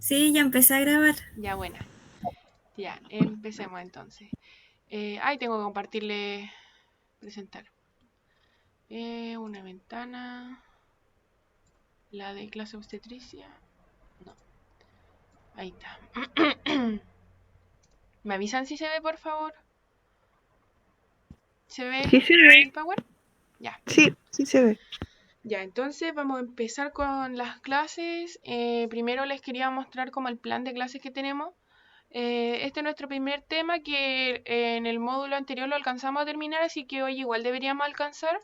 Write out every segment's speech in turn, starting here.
Sí, ya empecé a grabar. Ya, buena. Ya, empecemos entonces. Tengo que compartirle, presentar. Una ventana, la de clase obstetricia. No, ahí está. ¿Me avisan si se ve, por favor? ¿Se ve Sí se ve. el power? Ya. Sí, sí se ve. Ya, entonces vamos a empezar con las clases. Primero les quería mostrar como el plan de clases que tenemos. Este es nuestro primer tema que en el módulo anterior lo alcanzamos a terminar, así que hoy igual deberíamos alcanzar.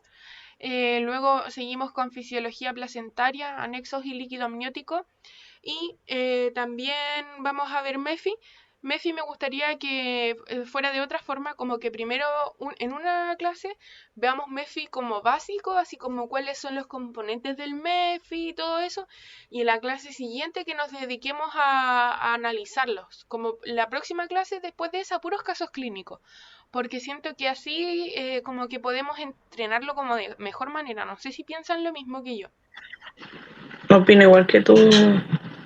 Luego seguimos con fisiología placentaria, anexos y líquido amniótico. Y también vamos a ver MEFI. MEFI me gustaría que fuera de otra forma, como que primero en una clase veamos MEFI como básico, así como cuáles son los componentes del MEFI y todo eso, y en la clase siguiente que nos dediquemos a analizarlos, como la próxima clase después de esa, puros casos clínicos, porque siento que así como que podemos entrenarlo como de mejor manera. No sé si piensan lo mismo que yo. Opino igual que tú,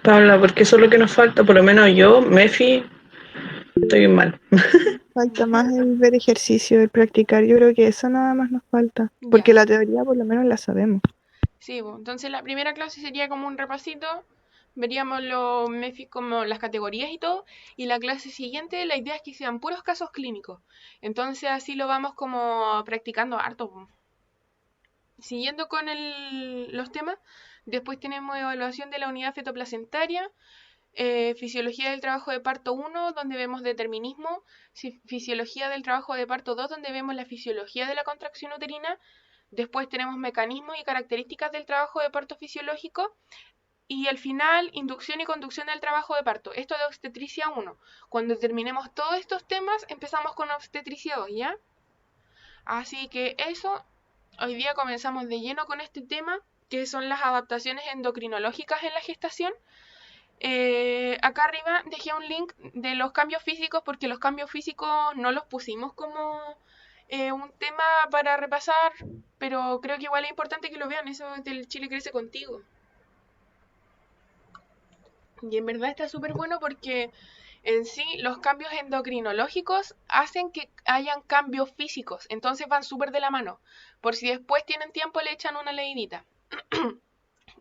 Paula, porque eso es lo que nos falta. Por lo menos yo, Mefi, estoy mal. Falta más el ver ejercicio, el practicar. Yo creo que eso nada más nos falta. Ya. Porque la teoría por lo menos la sabemos. Sí, pues, entonces la primera clase sería como un repasito, veríamos los MEFIS como las categorías y todo, y la clase siguiente la idea es que sean puros casos clínicos, entonces así lo vamos como practicando harto, po. Siguiendo con los temas, después tenemos evaluación de la unidad fetoplacentaria, fisiología del trabajo de parto 1, donde vemos determinismo, fisiología del trabajo de parto 2, donde vemos la fisiología de la contracción uterina. Después tenemos mecanismos y características del trabajo de parto fisiológico. Y al final, inducción y conducción del trabajo de parto. Esto de obstetricia 1. Cuando terminemos todos estos temas, empezamos con obstetricia 2, ¿ya? Así que eso, hoy día comenzamos de lleno con este tema, que son las adaptaciones endocrinológicas en la gestación. Acá arriba dejé un link de los cambios físicos, porque los cambios físicos no los pusimos como un tema para repasar, pero creo que igual es importante que lo vean. Eso es del Chile Crece Contigo. Y en verdad está súper bueno porque en sí los cambios endocrinológicos hacen que hayan cambios físicos, entonces van súper de la mano. Por si después tienen tiempo le echan una leidita.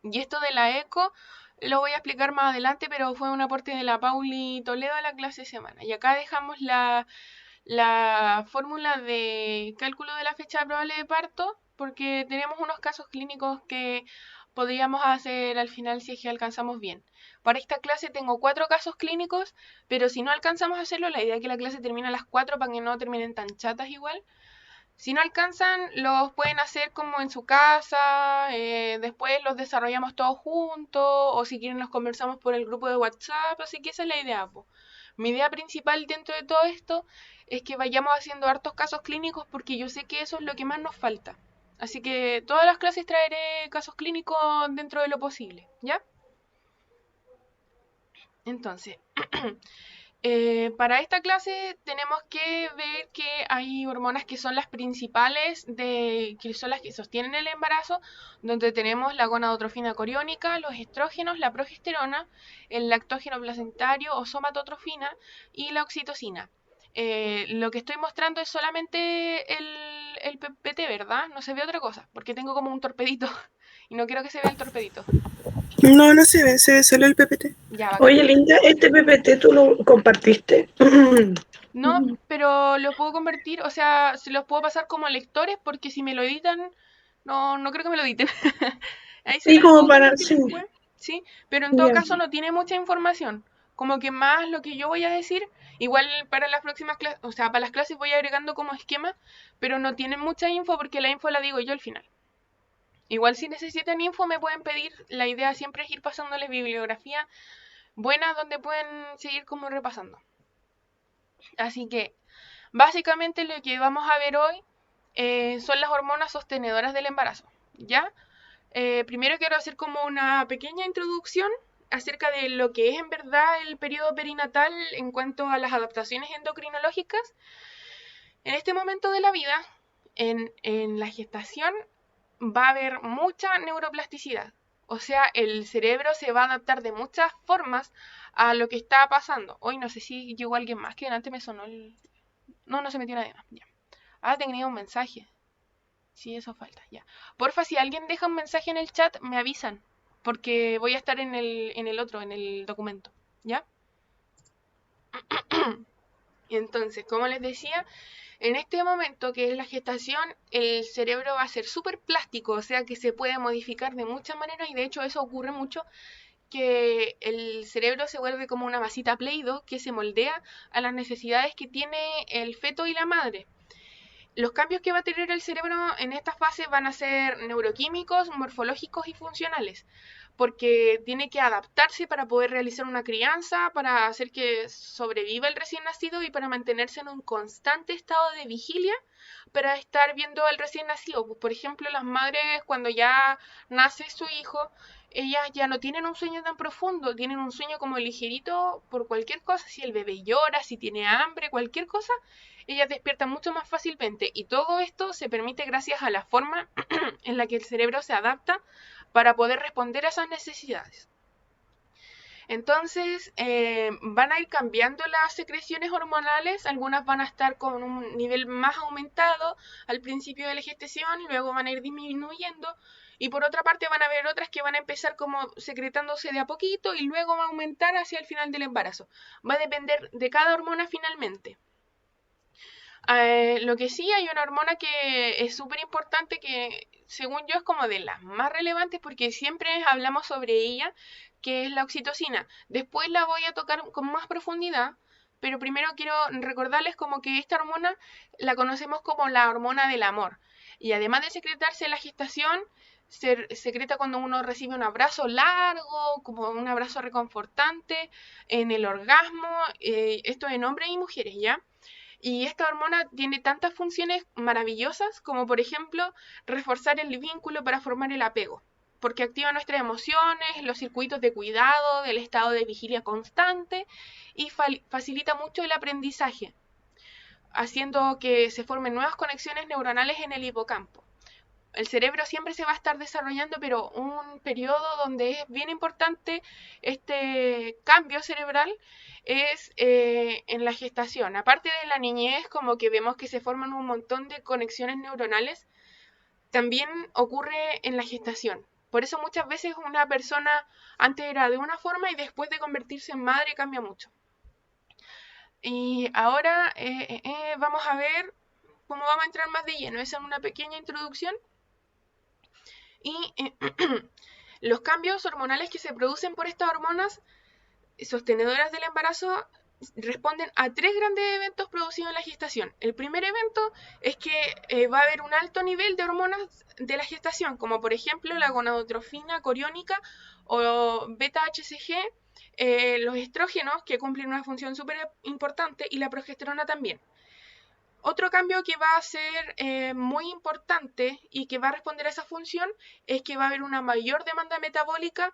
Y esto de la eco lo voy a explicar más adelante, pero fue un aporte de la Pauli Toledo a la clase de semana. Y acá dejamos la fórmula de cálculo de la fecha probable de parto, porque tenemos unos casos clínicos que podríamos hacer al final si es que alcanzamos bien. Para esta clase tengo 4 casos clínicos, pero si no alcanzamos a hacerlo, la idea es que la clase termine a las 4 para que no terminen tan chatas igual. Si no alcanzan, los pueden hacer como en su casa, después los desarrollamos todos juntos, o si quieren los conversamos por el grupo de WhatsApp, así que esa es la idea, po. Mi idea principal dentro de todo esto es que vayamos haciendo hartos casos clínicos porque yo sé que eso es lo que más nos falta. Así que todas las clases traeré casos clínicos dentro de lo posible, ¿ya? Entonces, para esta clase tenemos que ver que hay hormonas que son las principales, que son las que sostienen el embarazo, donde tenemos la gonadotrofina coriónica, los estrógenos, la progesterona, el lactógeno placentario o somatotrofina y la oxitocina. Lo que estoy mostrando es solamente el PPT, ¿verdad? No se ve otra cosa, porque tengo como un torpedito y no quiero que se vea el torpedito. No, no se ve solo el PPT. Ya, bacán. Oye, Linda, ¿este PPT tú lo compartiste? No, pero lo puedo convertir, o sea, se los puedo pasar como lectores porque si me lo editan, no creo que me lo editen. Ahí se Sí, los como puedo para, compartir sí, después, ¿sí? Pero en todo ya. caso no tiene mucha información. Como que más lo que yo voy a decir, igual para las próximas clases, o sea, para las clases voy agregando como esquema, pero no tienen mucha info porque la info la digo yo al final. Igual si necesitan info me pueden pedir, la idea siempre es ir pasándoles bibliografía buena donde pueden seguir como repasando. Así que básicamente lo que vamos a ver hoy son las hormonas sostenedoras del embarazo, ¿ya? Primero quiero hacer como una pequeña introducción acerca de lo que es en verdad el periodo perinatal en cuanto a las adaptaciones endocrinológicas. En este momento de la vida, en la gestación, va a haber mucha neuroplasticidad. O sea, el cerebro se va a adaptar de muchas formas a lo que está pasando. Hoy no sé si llegó alguien más, que delante me sonó el... No, no se metió nadie más. Ya. Ah, tenía un mensaje. Sí, eso falta, ya. Porfa, si alguien deja un mensaje en el chat, me avisan. Porque voy a estar en el otro, en el documento. ¿Ya? Entonces, como les decía, en este momento que es la gestación, el cerebro va a ser súper plástico, o sea que se puede modificar de muchas maneras y de hecho eso ocurre mucho, que el cerebro se vuelve como una vasita Play-Doh que se moldea a las necesidades que tiene el feto y la madre. Los cambios que va a tener el cerebro en esta fase van a ser neuroquímicos, morfológicos y funcionales, porque tiene que adaptarse para poder realizar una crianza, para hacer que sobreviva el recién nacido y para mantenerse en un constante estado de vigilia para estar viendo al recién nacido. Por ejemplo, las madres cuando ya nace su hijo, ellas ya no tienen un sueño tan profundo, tienen un sueño como ligerito por cualquier cosa, si el bebé llora, si tiene hambre, cualquier cosa, ellas despiertan mucho más fácilmente y todo esto se permite gracias a la forma en la que el cerebro se adapta para poder responder a esas necesidades. Entonces van a ir cambiando las secreciones hormonales, algunas van a estar con un nivel más aumentado al principio de la gestación y luego van a ir disminuyendo y por otra parte van a haber otras que van a empezar como secretándose de a poquito y luego va a aumentar hacia el final del embarazo. Va a depender de cada hormona finalmente. Lo que sí hay una hormona que es súper importante que según yo es como de las más relevantes porque siempre hablamos sobre ella, que es la oxitocina. Después la voy a tocar con más profundidad, pero primero quiero recordarles como que esta hormona la conocemos como la hormona del amor. Y además de secretarse en la gestación, se secreta cuando uno recibe un abrazo largo, como un abrazo reconfortante, en el orgasmo, esto en hombres y mujeres, ¿ya? Y esta hormona tiene tantas funciones maravillosas como por ejemplo reforzar el vínculo para formar el apego, porque activa nuestras emociones, los circuitos de cuidado, del estado de vigilia constante y facilita mucho el aprendizaje, haciendo que se formen nuevas conexiones neuronales en el hipocampo. El cerebro siempre se va a estar desarrollando, pero un periodo donde es bien importante este cambio cerebral es en la gestación. Aparte de la niñez, como que vemos que se forman un montón de conexiones neuronales, también ocurre en la gestación. Por eso muchas veces una persona antes era de una forma y después de convertirse en madre cambia mucho. Y ahora vamos a ver cómo vamos a entrar más de lleno. Esa es una pequeña introducción. Y los cambios hormonales que se producen por estas hormonas sostenedoras del embarazo responden a tres grandes eventos producidos en la gestación. El primer evento es que va a haber un alto nivel de hormonas de la gestación, como por ejemplo la gonadotrofina coriónica o beta-HCG, los estrógenos que cumplen una función súper importante y la progesterona también. Otro cambio que va a ser muy importante y que va a responder a esa función es que va a haber una mayor demanda metabólica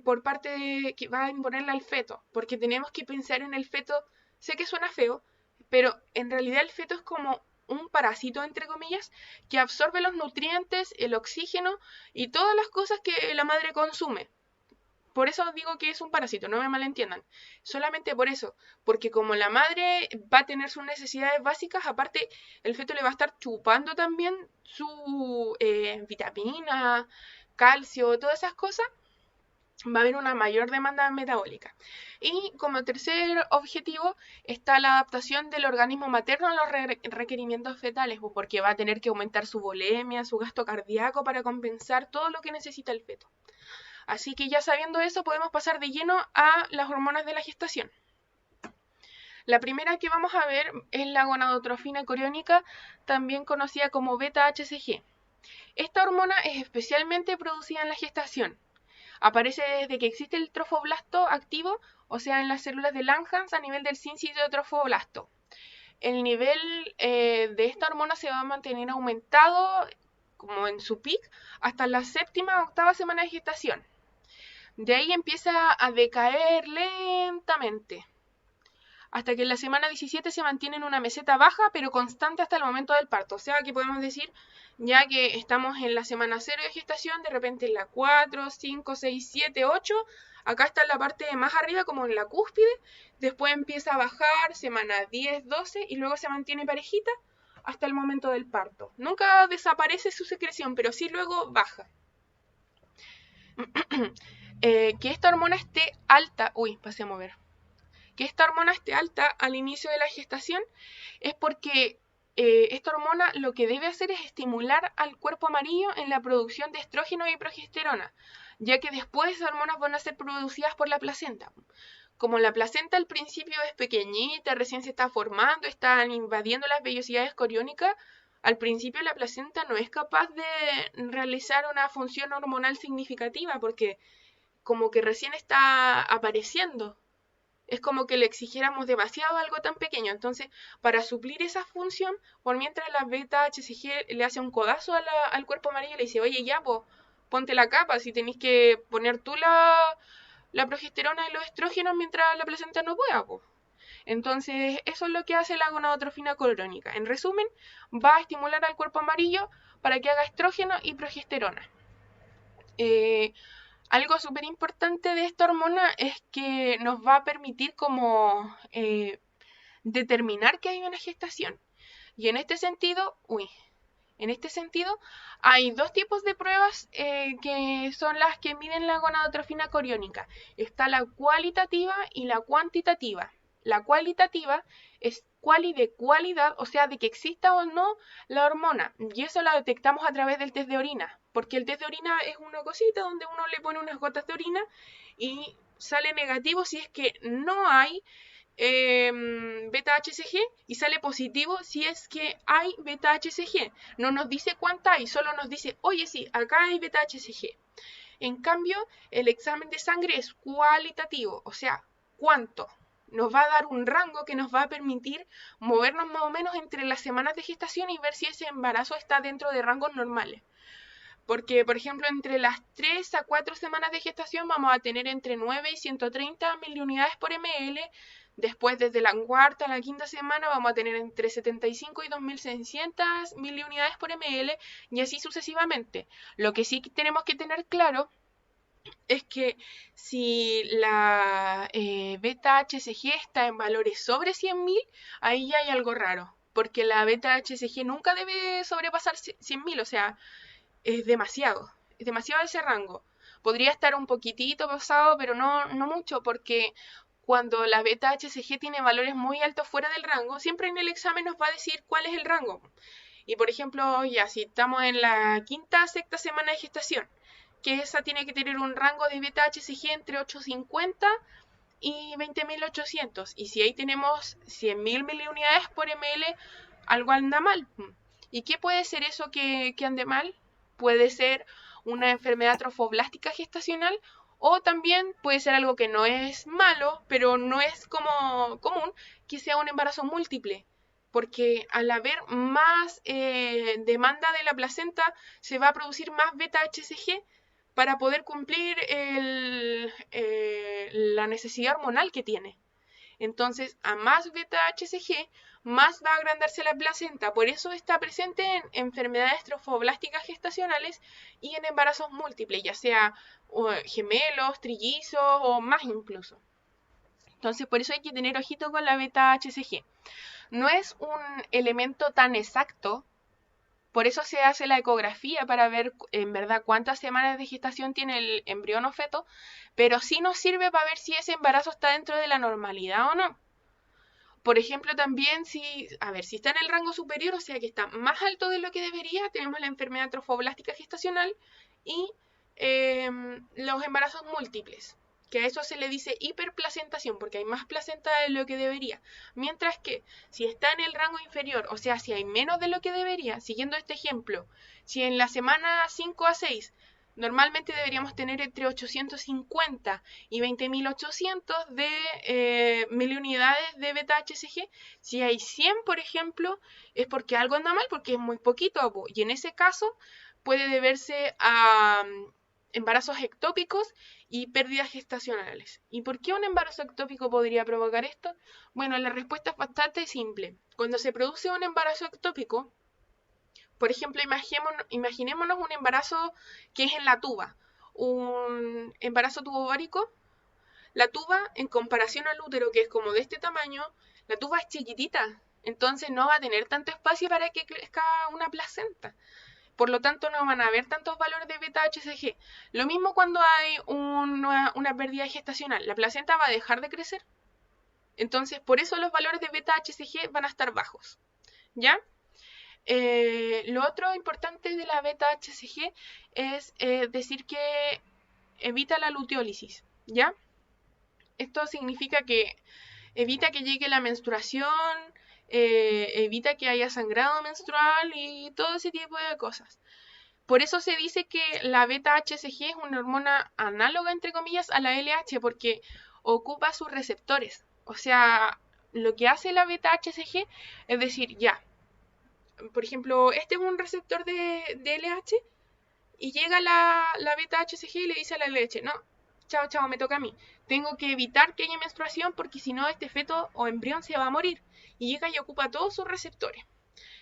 por parte de que va a imponerle al feto, porque tenemos que pensar en el feto, sé que suena feo, pero en realidad el feto es como un parásito, entre comillas, que absorbe los nutrientes, el oxígeno y todas las cosas que la madre consume. Por eso digo que es un parásito, no me malentiendan. Solamente por eso, porque como la madre va a tener sus necesidades básicas, aparte el feto le va a estar chupando también su vitamina, calcio, todas esas cosas, va a haber una mayor demanda metabólica. Y como tercer objetivo está la adaptación del organismo materno a los requerimientos fetales, porque va a tener que aumentar su volemia, su gasto cardíaco para compensar todo lo que necesita el feto. Así que ya sabiendo eso, podemos pasar de lleno a las hormonas de la gestación. La primera que vamos a ver es la gonadotrofina coriónica, también conocida como beta-HCG. Esta hormona es especialmente producida en la gestación. Aparece desde que existe el trofoblasto activo, o sea, en las células de Langhans a nivel del sincitotrofoblasto. El nivel de esta hormona se va a mantener aumentado, como en su pic, hasta la séptima o octava semana de gestación. De ahí empieza a decaer lentamente hasta que en la semana 17 se mantiene en una meseta baja, pero constante hasta el momento del parto. O sea que podemos decir, ya que estamos en la semana 0 de gestación, de repente en la 4, 5, 6, 7, 8, acá está en la parte de más arriba, como en la cúspide, después empieza a bajar, semana 10, 12, y luego se mantiene parejita hasta el momento del parto. Nunca desaparece su secreción, pero sí luego baja. Que esta hormona esté alta, pasé a mover, que esta hormona esté alta al inicio de la gestación es porque esta hormona lo que debe hacer es estimular al cuerpo amarillo en la producción de estrógeno y progesterona, ya que después esas hormonas van a ser producidas por la placenta. Como la placenta al principio es pequeñita, recién se está formando, están invadiendo las vellosidades coriónicas, al principio la placenta no es capaz de realizar una función hormonal significativa porque como que recién está apareciendo. Es como que le exigiéramos demasiado algo tan pequeño. Entonces, para suplir esa función, por mientras la beta-HCG le hace un codazo al cuerpo amarillo y le dice, oye, ya, pues, ponte la capa, si tenéis que poner tú la progesterona y los estrógenos mientras la placenta no pueda, pues. Entonces, eso es lo que hace la gonadotrofina crónica. En resumen, va a estimular al cuerpo amarillo para que haga estrógeno y progesterona. Algo súper importante de esta hormona es que nos va a permitir como determinar que hay una gestación. Y en este sentido, hay dos tipos de pruebas que son las que miden la gonadotrofina coriónica. Está la cualitativa y la cuantitativa. La cualitativa es de cualidad, o sea, de que exista o no la hormona. Y eso la detectamos a través del test de orina, porque el test de orina es una cosita donde uno le pone unas gotas de orina y sale negativo si es que no hay beta-HCG y sale positivo si es que hay beta-HCG. No nos dice cuánta hay, solo nos dice, oye, sí, acá hay beta-HCG. En cambio, el examen de sangre es cualitativo, o sea, ¿cuánto? Nos va a dar un rango que nos va a permitir movernos más o menos entre las semanas de gestación y ver si ese embarazo está dentro de rangos normales. Porque, por ejemplo, entre las 3 a 4 semanas de gestación vamos a tener entre 9 y 130 miliunidades por ml. Después, desde la cuarta a la quinta semana, vamos a tener entre 75 y 2600 miliunidades por ml y así sucesivamente. Lo que sí tenemos que tener claro es que si la beta-HCG está en valores sobre 100.000, ahí ya hay algo raro. Porque la beta-HCG nunca debe sobrepasar 100.000, o sea, es demasiado ese rango. Podría estar un poquitito pasado, pero no mucho, porque cuando la beta-HCG tiene valores muy altos fuera del rango, siempre en el examen nos va a decir cuál es el rango. Y por ejemplo, ya si estamos en la quinta, sexta semana de gestación, que esa tiene que tener un rango de beta-HCG entre 850 y 20.800. Y si ahí tenemos 100.000 miliunidades por ml, algo anda mal. ¿Y qué puede ser eso que ande mal? Puede ser una enfermedad trofoblástica gestacional o también puede ser algo que no es malo, pero no es como común, que sea un embarazo múltiple. Porque al haber más demanda de la placenta, se va a producir más beta-HCG para poder cumplir la necesidad hormonal que tiene. Entonces, a más beta-HCG, más va a agrandarse la placenta. Por eso está presente en enfermedades trofoblásticas gestacionales y en embarazos múltiples, ya sea gemelos, trillizos o más incluso. Entonces, por eso hay que tener ojito con la beta-HCG. No es un elemento tan exacto. Por eso se hace la ecografía para ver en verdad cuántas semanas de gestación tiene el embrión o feto, pero sí nos sirve para ver si ese embarazo está dentro de la normalidad o no. Por ejemplo, también si está en el rango superior, o sea que está más alto de lo que debería, tenemos la enfermedad trofoblástica gestacional y los embarazos múltiples, que a eso se le dice hiperplacentación, porque hay más placenta de lo que debería. Mientras que si está en el rango inferior, o sea, si hay menos de lo que debería, siguiendo este ejemplo, si en la semana 5 a 6 normalmente deberíamos tener entre 850 y 20.800 de miliunidades de beta-HCG. Si hay 100, por ejemplo, es porque algo anda mal, porque es muy poquito. Y en ese caso puede deberse a embarazos ectópicos y pérdidas gestacionales. ¿Y por qué un embarazo ectópico podría provocar esto? Bueno, la respuesta es bastante simple. Cuando se produce un embarazo ectópico, por ejemplo, imaginémonos un embarazo que es en la tuba, un embarazo tubovárico. La tuba, en comparación al útero, que es como de este tamaño, la tuba es chiquitita, entonces no va a tener tanto espacio para que crezca una placenta. Por lo tanto, no van a haber tantos valores de beta-HCG. Lo mismo cuando hay una pérdida gestacional. La placenta va a dejar de crecer. Entonces, por eso los valores de beta-HCG van a estar bajos. ¿Ya? Lo otro importante de la beta-HCG es decir que evita la luteólisis. ¿Ya? Esto significa que evita que llegue la menstruación, evita que haya sangrado menstrual y todo ese tipo de cosas. Por eso se dice que la beta-HCG es una hormona análoga, entre comillas, a la LH, porque ocupa sus receptores. O sea, lo que hace la beta-HCG es decir, ya, por ejemplo, este es un receptor de LH y llega la beta-HCG y le dice a la LH, no, chao, chao, me toca a mí. Tengo que evitar que haya menstruación porque si no este feto o embrión se va a morir. Y llega y ocupa todos sus receptores.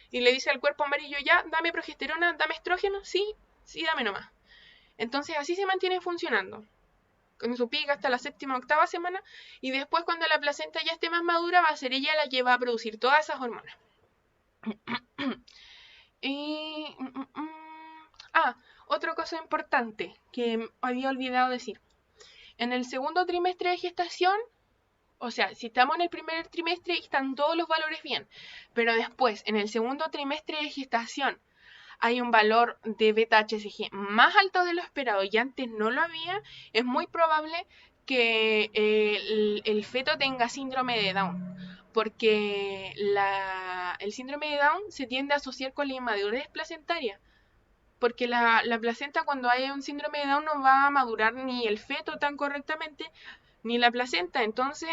Y le dice al cuerpo amarillo, ya, dame progesterona, dame estrógeno, sí, sí, dame nomás. Entonces así se mantiene funcionando, con su pica hasta la séptima o octava semana, y después cuando la placenta ya esté más madura va a ser ella la que va a producir todas esas hormonas. y, otra cosa importante que había olvidado decir. En el segundo trimestre de gestación, o sea, si estamos en el primer trimestre están todos los valores bien, pero después, en el segundo trimestre de gestación, hay un valor de beta-HCG más alto de lo esperado y antes no lo había, es muy probable que el feto tenga síndrome de Down, porque el síndrome de Down se tiende a asociar con la inmadurez placentaria, porque la placenta cuando hay un síndrome de Down no va a madurar ni el feto tan correctamente, ni la placenta, entonces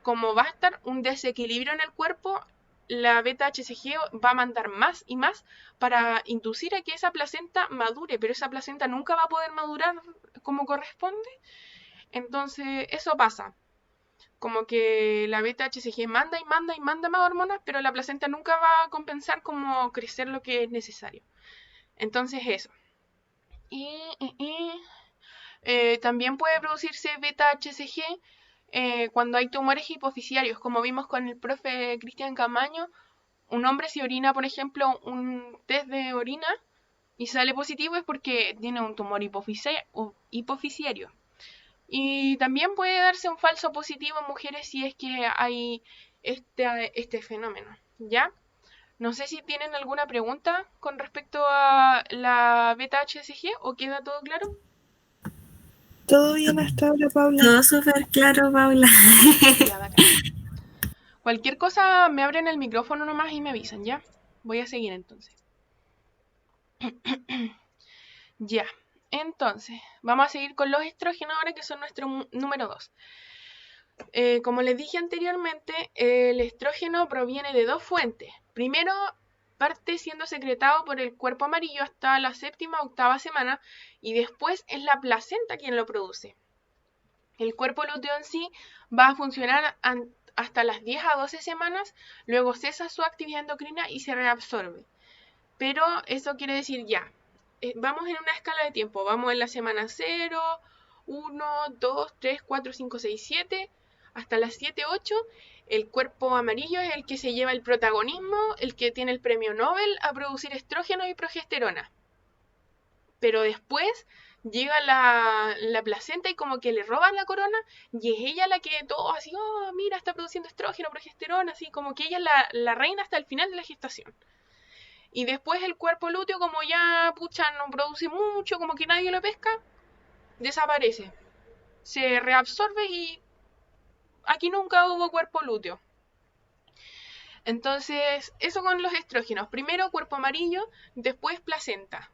como va a estar un desequilibrio en el cuerpo, la beta-HCG va a mandar más y más para inducir a que esa placenta madure, pero esa placenta nunca va a poder madurar como corresponde. Entonces, eso pasa. Como que la beta-HCG manda y manda y manda más hormonas, pero la placenta nunca va a compensar como crecer lo que es necesario. Entonces, eso. También puede producirse beta-HCG cuando hay tumores hipofisiarios, como vimos con el profe Cristian Camaño. Un hombre si orina, por ejemplo, un test de orina y sale positivo es porque tiene un tumor hipofisiario. Y también puede darse un falso positivo en mujeres si es que hay este fenómeno, ¿ya? No sé si tienen alguna pregunta con respecto a la beta-HCG o queda todo claro. Todo bien hasta ahora, Paula. Todo súper claro, Paula. Ya, bacán. Cualquier cosa me abren el micrófono nomás y me avisan, ¿ya? Voy a seguir entonces. Ya, entonces, vamos a seguir con los estrógenos ahora que son nuestro número 2. Como les dije anteriormente, el estrógeno proviene de dos fuentes. Primero, parte siendo secretado por el cuerpo amarillo hasta la séptima o octava semana y después es la placenta quien lo produce. El cuerpo lúteo en sí va a funcionar hasta las 10 a 12 semanas, luego cesa su actividad endocrina y se reabsorbe. Pero eso quiere decir ya, vamos en una escala de tiempo, vamos en la semana 0, 1, 2, 3, 4, 5, 6, 7, hasta las 7, 8, el cuerpo amarillo es el que se lleva el protagonismo, el que tiene el premio Nobel a producir estrógeno y progesterona. Pero después llega la placenta y como que le roban la corona y es ella la que todo así, oh, mira, está produciendo estrógeno, progesterona, así como que ella es la reina hasta el final de la gestación. Y después el cuerpo lúteo, como ya, pucha, no produce mucho, como que nadie lo pesca, desaparece. Se reabsorbe y aquí nunca hubo cuerpo lúteo. Entonces, eso con los estrógenos. Primero cuerpo amarillo, después placenta.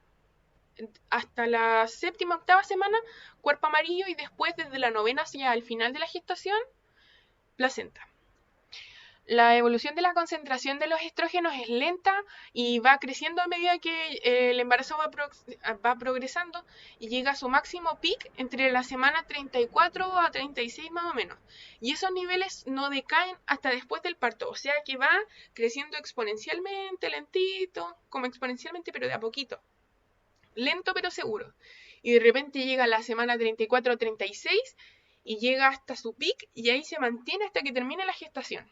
Hasta la séptima, octava semana, cuerpo amarillo y después desde la novena hacia el final de la gestación, placenta. La evolución de la concentración de los estrógenos es lenta y va creciendo a medida que el embarazo va progresando y llega a su máximo peak entre la semana 34 a 36 más o menos. Y esos niveles no decaen hasta después del parto, o sea que va creciendo exponencialmente, lentito, como exponencialmente pero de a poquito. Lento pero seguro. Y de repente llega a la semana 34 o 36 y llega hasta su peak y ahí se mantiene hasta que termine la gestación.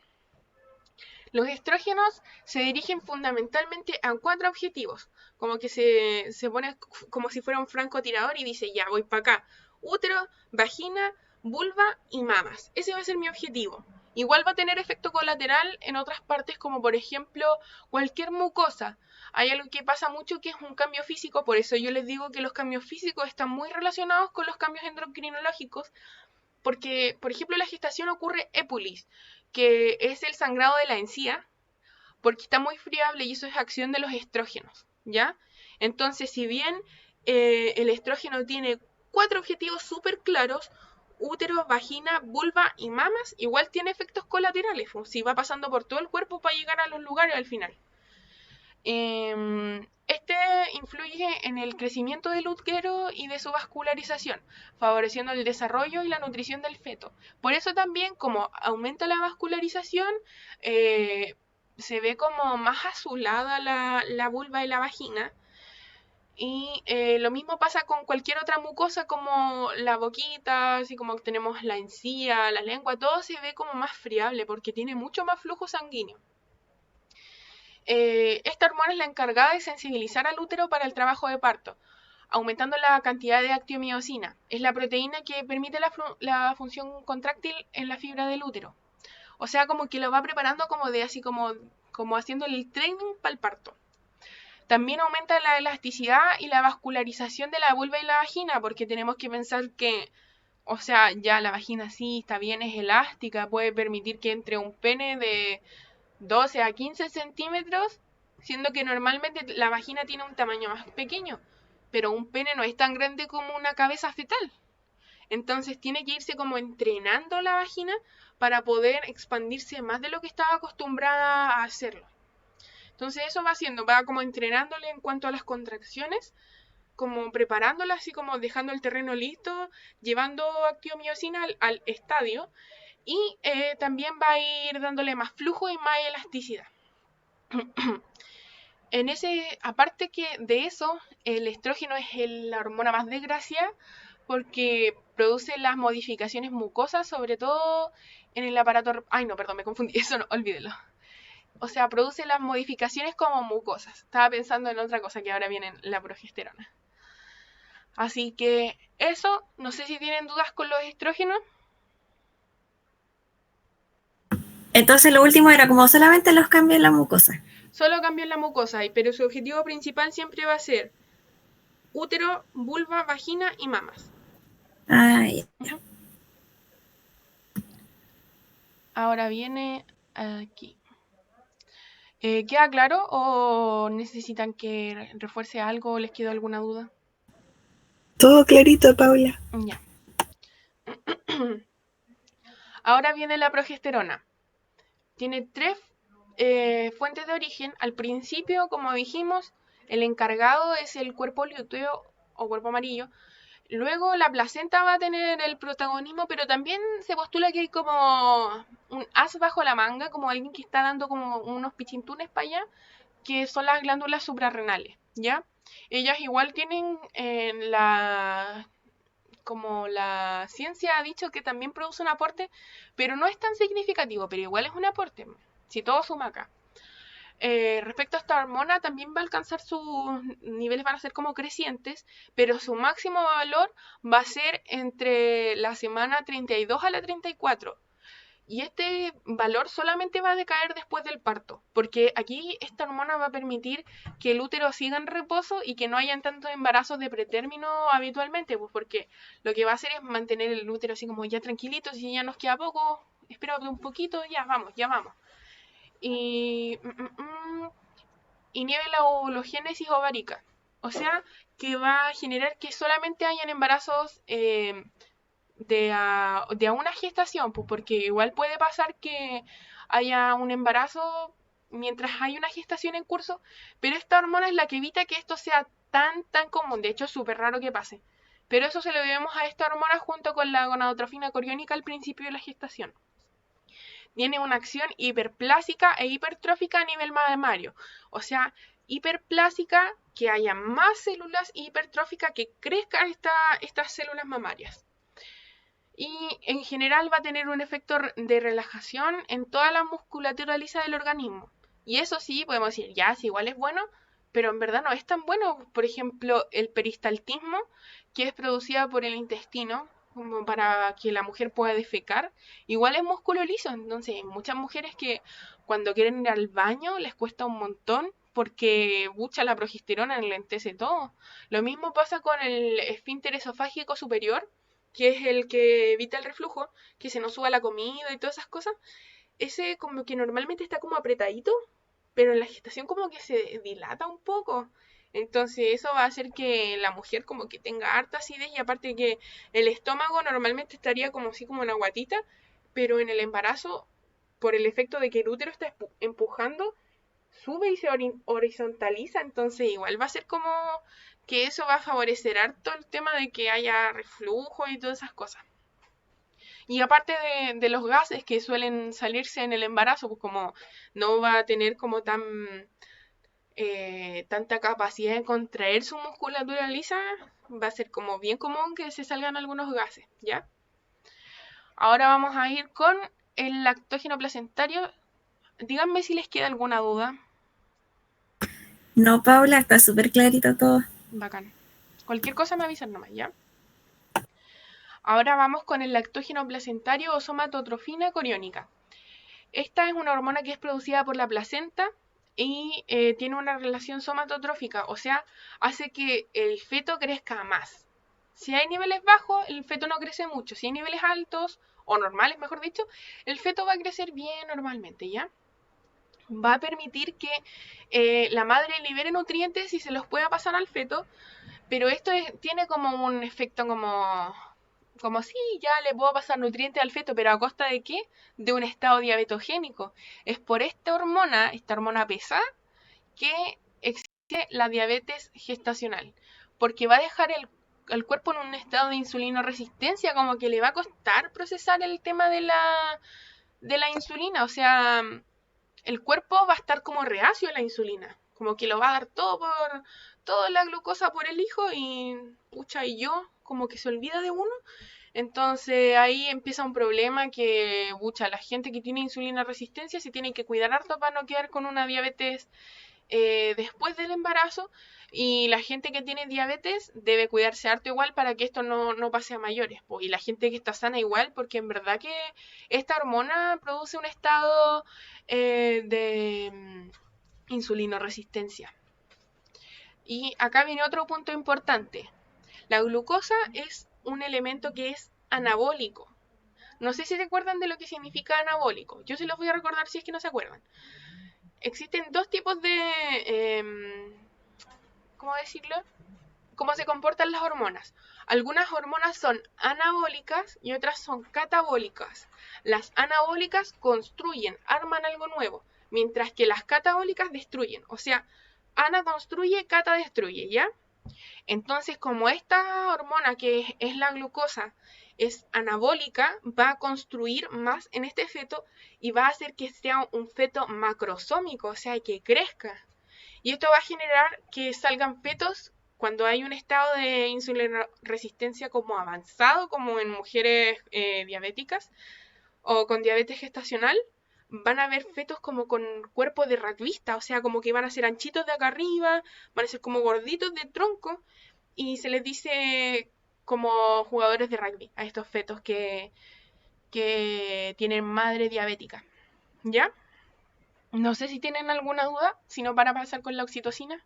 Los estrógenos se dirigen fundamentalmente a 4 objetivos, como que se pone como si fuera un francotirador y dice, ya, voy para acá, útero, vagina, vulva y mamas. Ese va a ser mi objetivo. Igual va a tener efecto colateral en otras partes, como por ejemplo cualquier mucosa. Hay algo que pasa mucho que es un cambio físico, por eso yo les digo que los cambios físicos están muy relacionados con los cambios endocrinológicos, porque, por ejemplo, la gestación ocurre épulis, que es el sangrado de la encía, porque está muy friable y eso es acción de los estrógenos, ¿ya? Entonces, si bien el estrógeno tiene 4 objetivos súper claros, útero, vagina, vulva y mamas, igual tiene efectos colaterales, si va pasando por todo el cuerpo para llegar a los lugares al final. Este influye en el crecimiento del útero y de su vascularización, favoreciendo el desarrollo y la nutrición del feto. Por eso también, como aumenta la vascularización, se ve como más azulada la vulva y la vagina. Y lo mismo pasa con cualquier otra mucosa como la boquita, así como tenemos la encía, la lengua, todo se ve como más friable porque tiene mucho más flujo sanguíneo. Esta hormona es la encargada de sensibilizar al útero para el trabajo de parto, aumentando la cantidad de actiomiosina. Es la proteína que permite la función contráctil en la fibra del útero. O sea, como que lo va preparando como de así como haciendo el training para el parto. También aumenta la elasticidad y la vascularización de la vulva y la vagina, porque tenemos que pensar que, o sea, ya la vagina sí está bien, es elástica, puede permitir que entre un pene de 12 a 15 centímetros, siendo que normalmente la vagina tiene un tamaño más pequeño, pero un pene no es tan grande como una cabeza fetal. Entonces tiene que irse como entrenando la vagina para poder expandirse más de lo que estaba acostumbrada a hacerlo. Entonces eso va haciendo, va como entrenándole en cuanto a las contracciones, como preparándola, así como dejando el terreno listo, llevando actiomiosina al estadio y también va a ir dándole más flujo y más elasticidad. Aparte que de eso, el estrógeno es la hormona más desgraciada porque produce las modificaciones mucosas, sobre todo en el aparato. Ay, no, perdón, me confundí, eso no, olvídelo. O sea, produce las modificaciones como mucosas. Estaba pensando en otra cosa que ahora viene la progesterona. Así que eso, no sé si tienen dudas con los estrógenos. Entonces lo último era como solamente los cambios en la mucosa. Solo cambian la mucosa, pero su objetivo principal siempre va a ser útero, vulva, vagina y mamas. Ay. Ahora viene aquí. ¿Queda claro o necesitan que refuerce algo o les quedó alguna duda? Todo clarito, Paula. Ya. Ahora viene la progesterona. Tiene 3 fuentes de origen. Al principio, como dijimos, el encargado es el cuerpo lúteo o cuerpo amarillo. Luego la placenta va a tener el protagonismo, pero también se postula que hay como un as bajo la manga, como alguien que está dando como unos pichintunes para allá, que son las glándulas suprarrenales, ¿ya? Ellas igual tienen como la ciencia ha dicho que también produce un aporte, pero no es tan significativo, pero igual es un aporte, si todo suma acá. Respecto a esta hormona, también va a alcanzar sus niveles, van a ser como crecientes, pero su máximo valor va a ser entre la semana 32 a la 34. Y este valor solamente va a decaer después del parto, porque aquí esta hormona va a permitir que el útero siga en reposo y que no hayan tantos embarazos de pretérmino habitualmente, pues porque lo que va a hacer es mantener el útero así como ya tranquilito, si ya nos queda poco, espera un poquito, ya vamos, ya vamos. Y inhibe la ovulogénesis ovárica, o sea que va a generar que solamente hayan embarazos de a una gestación, pues porque igual puede pasar que haya un embarazo mientras hay una gestación en curso, pero esta hormona es la que evita que esto sea tan común. De hecho, es súper raro que pase. Pero eso se lo debemos a esta hormona junto con la gonadotrofina coriónica al principio de la gestación. Tiene una acción hiperplásica e hipertrófica a nivel mamario. O sea, hiperplásica, que haya más células, y hipertrófica, que crezcan estas células mamarias. Y en general va a tener un efecto de relajación en toda la musculatura lisa del organismo. Y eso sí, podemos decir, ya, sí, igual es bueno, pero en verdad no es tan bueno. Por ejemplo, el peristaltismo, que es producida por el intestino, como para que la mujer pueda defecar, igual es músculo liso. Entonces, hay muchas mujeres que cuando quieren ir al baño les cuesta un montón porque bucha la progesterona enlentece todo. Lo mismo pasa con el esfínter esofágico superior, que es el que evita el reflujo, que se nos suba la comida y todas esas cosas. Ese como que normalmente está como apretadito, pero en la gestación como que se dilata un poco. Entonces eso va a hacer que la mujer como que tenga harta acidez, y aparte que el estómago normalmente estaría como así como una guatita, pero en el embarazo, por el efecto de que el útero está empujando, sube y se horizontaliza. Entonces igual va a ser como que eso va a favorecer harto el tema de que haya reflujo y todas esas cosas. Y aparte de los gases que suelen salirse en el embarazo, pues como no va a tener como tanta capacidad de contraer su musculatura lisa, va a ser como bien común que se salgan algunos gases, ¿ya? Ahora vamos a ir con el lactógeno placentario. Díganme si les queda alguna duda. No, Paula, está súper clarito todo. Bacán. Cualquier cosa me avisan nomás, ¿ya? Ahora vamos con el lactógeno placentario o somatotrofina coriónica. Esta es una hormona que es producida por la placenta y tiene una relación somatotrófica, o sea, hace que el feto crezca más. Si hay niveles bajos, el feto no crece mucho. Si hay niveles altos, o normales, mejor dicho, el feto va a crecer bien normalmente, ¿ya? Va a permitir que la madre libere nutrientes y se los pueda pasar al feto, pero esto tiene como un efecto como sí, ya le puedo pasar nutrientes al feto, pero ¿a costa de qué? De un estado diabetogénico. Es por esta hormona pesada, que existe la diabetes gestacional, porque va a dejar el cuerpo en un estado de insulinoresistencia, como que le va a costar procesar el tema de la insulina. O sea, el cuerpo va a estar como reacio a la insulina, como que lo va a dar toda la glucosa por el hijo, y pucha, y yo, como que se olvida de uno. Entonces ahí empieza un problema que, pucha, la gente que tiene insulina resistencia se tiene que cuidar harto para no quedar con una diabetes después del embarazo, y la gente que tiene diabetes debe cuidarse harto igual para que esto no pase a mayores, y la gente que está sana igual, porque en verdad que esta hormona produce un estado de insulinoresistencia. Y acá viene otro punto importante. La glucosa es un elemento que es anabólico. No sé si se acuerdan de lo que significa anabólico. Yo se los voy a recordar si es que no se acuerdan. Existen dos tipos de, ¿cómo decirlo? Cómo se comportan las hormonas. Algunas hormonas son anabólicas y otras son catabólicas. Las anabólicas construyen, arman algo nuevo, mientras que las catabólicas destruyen. O sea, ana construye, cata destruye, ¿ya? Entonces, como esta hormona que es la glucosa es anabólica, va a construir más en este feto y va a hacer que sea un feto macrosómico, o sea, que crezca. Y esto va a generar que salgan fetos cuando hay un estado de insulinoresistencia como avanzado, como en mujeres diabéticas o con diabetes gestacional. Van a haber fetos como con cuerpo de rugbyista, o sea, como que van a ser anchitos de acá arriba, van a ser como gorditos de tronco, y se les dice como jugadores de rugby a estos fetos que tienen madre diabética. ¿Ya? No sé si tienen alguna duda, sino para pasar con la oxitocina.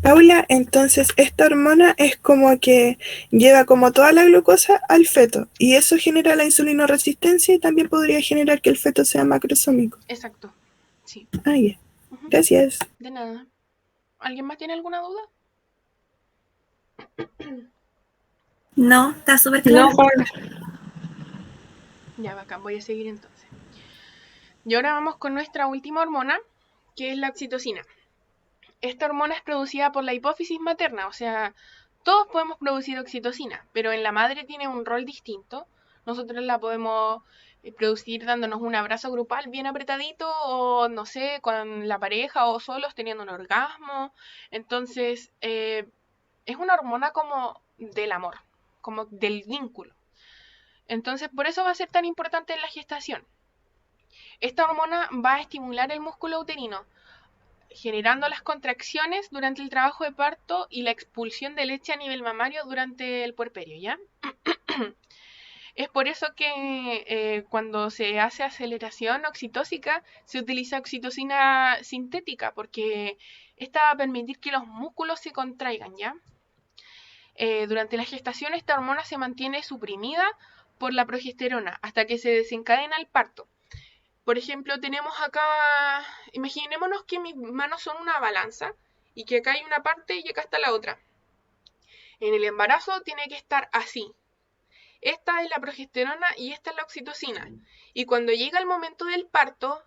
Paula, entonces esta hormona es como que lleva como toda la glucosa al feto y eso genera la insulinoresistencia y también podría generar que el feto sea macrosómico. Exacto, sí. Ah, ya. Ujú. Gracias. De nada. ¿Alguien más tiene alguna duda? No, está súper claro. No, Paula. Ya, bacán, voy a seguir entonces. Y ahora vamos con nuestra última hormona, que es la oxitocina. Esta hormona es producida por la hipófisis materna, o sea, todos podemos producir oxitocina, pero en la madre tiene un rol distinto. Nosotros la podemos producir dándonos un abrazo grupal bien apretadito o no sé, con la pareja o solos teniendo un orgasmo. Entonces, es una hormona como del amor, como del vínculo. Entonces, por eso va a ser tan importante en la gestación. Esta hormona va a estimular el músculo uterino, generando las contracciones durante el trabajo de parto y la expulsión de leche a nivel mamario durante el puerperio, ¿ya? Es por eso que cuando se hace aceleración oxitócica se utiliza oxitocina sintética, porque esta va a permitir que los músculos se contraigan, ¿ya? Durante la gestación esta hormona se mantiene suprimida por la progesterona hasta que se desencadena el parto. Por ejemplo, tenemos acá, imaginémonos que mis manos son una balanza y que acá hay una parte y acá está la otra. En el embarazo tiene que estar así. Esta es la progesterona y esta es la oxitocina. Y cuando llega el momento del parto,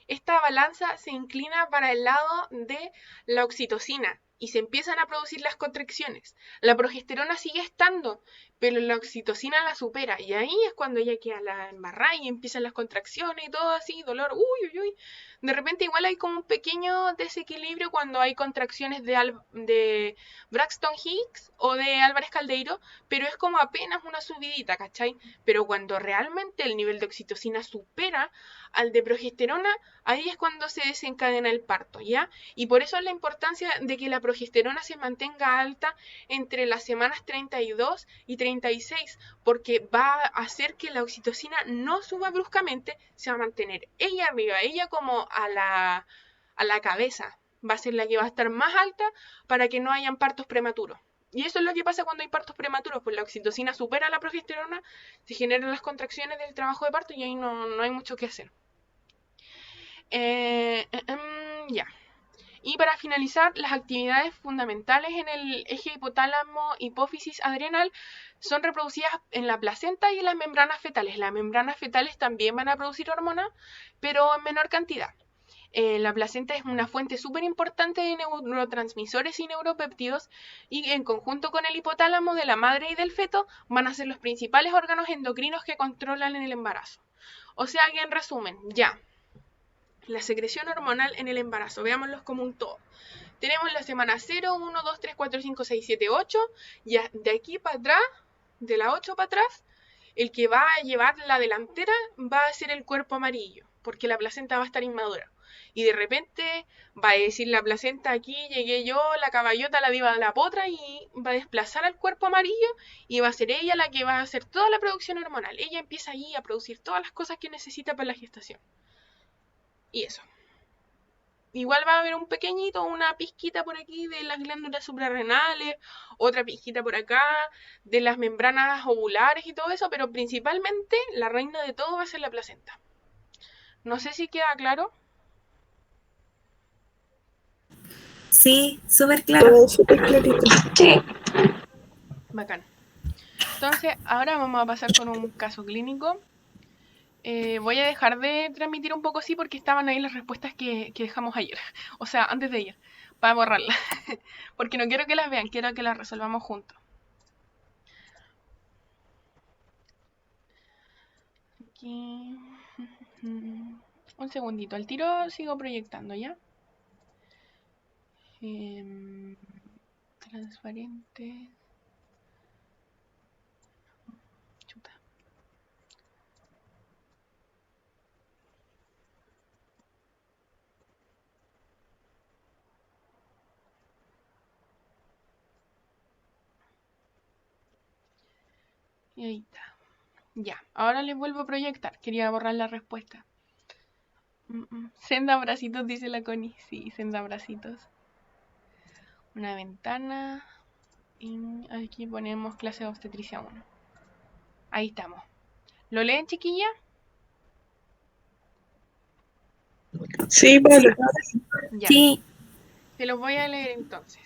esta balanza se inclina para el lado de la oxitocina y se empiezan a producir las contracciones. La progesterona sigue estando, pero la oxitocina la supera y ahí es cuando ella queda la embarrada y empiezan las contracciones y todo así, dolor, uy, uy, uy. De repente igual hay como un pequeño desequilibrio cuando hay contracciones de Braxton Hicks o de Álvarez Caldeiro, pero es como apenas una subidita, ¿cachai? Pero cuando realmente el nivel de oxitocina supera al de progesterona, ahí es cuando se desencadena el parto, ¿ya? Y por eso es la importancia de que la progesterona se mantenga alta entre las semanas 32 y 36, porque va a hacer que la oxitocina no suba bruscamente, se va a mantener ella arriba, ella como a la cabeza, va a ser la que va a estar más alta para que no hayan partos prematuros. Y eso es lo que pasa cuando hay partos prematuros, pues la oxitocina supera la progesterona, se generan las contracciones del trabajo de parto y ahí no hay mucho que hacer. Ya. Y para finalizar, las actividades fundamentales en el eje hipotálamo-hipófisis-adrenal son reproducidas en la placenta y en las membranas fetales. Las membranas fetales también van a producir hormonas, pero en menor cantidad. La placenta es una fuente súper importante de neurotransmisores y neuropéptidos y en conjunto con el hipotálamo de la madre y del feto van a ser los principales órganos endocrinos que controlan en el embarazo. O sea que en resumen, ya, la secreción hormonal en el embarazo, veámoslos como un todo. Tenemos la semana 0, 1, 2, 3, 4, 5, 6, 7, 8, y de aquí para atrás, de la 8 para atrás, el que va a llevar la delantera va a ser el cuerpo amarillo, porque la placenta va a estar inmadura. Y de repente va a decir la placenta, aquí llegué yo, la caballota, la diva de la potra, y va a desplazar al cuerpo amarillo y va a ser ella la que va a hacer toda la producción hormonal. Ella empieza ahí a producir todas las cosas que necesita para la gestación. Y eso. Igual va a haber un pequeñito, una pizquita por aquí de las glándulas suprarrenales, otra pizquita por acá de las membranas ovulares y todo eso, pero principalmente la reina de todo va a ser la placenta. No sé si queda claro. Sí, súper claro. Todo súper clarito. Sí. Bacán. Entonces, ahora vamos a pasar con un caso clínico. Voy a dejar de transmitir un poco así porque estaban ahí las respuestas que dejamos ayer. O sea, antes de ayer. Para borrarlas. Porque no quiero que las vean, quiero que las resolvamos juntos. Aquí. Un segundito, al tiro sigo proyectando, ¿ya? Transparente. Chuta. Y ahí está. Ya, ahora les vuelvo a proyectar. Quería borrar la respuesta. Senda bracitos, dice la Connie. Sí, senda bracitos. Una ventana. Y aquí ponemos clase de obstetricia 1. Ahí estamos. ¿Lo leen, chiquilla? Sí, Paula. Ya. Sí, Se los voy a leer entonces.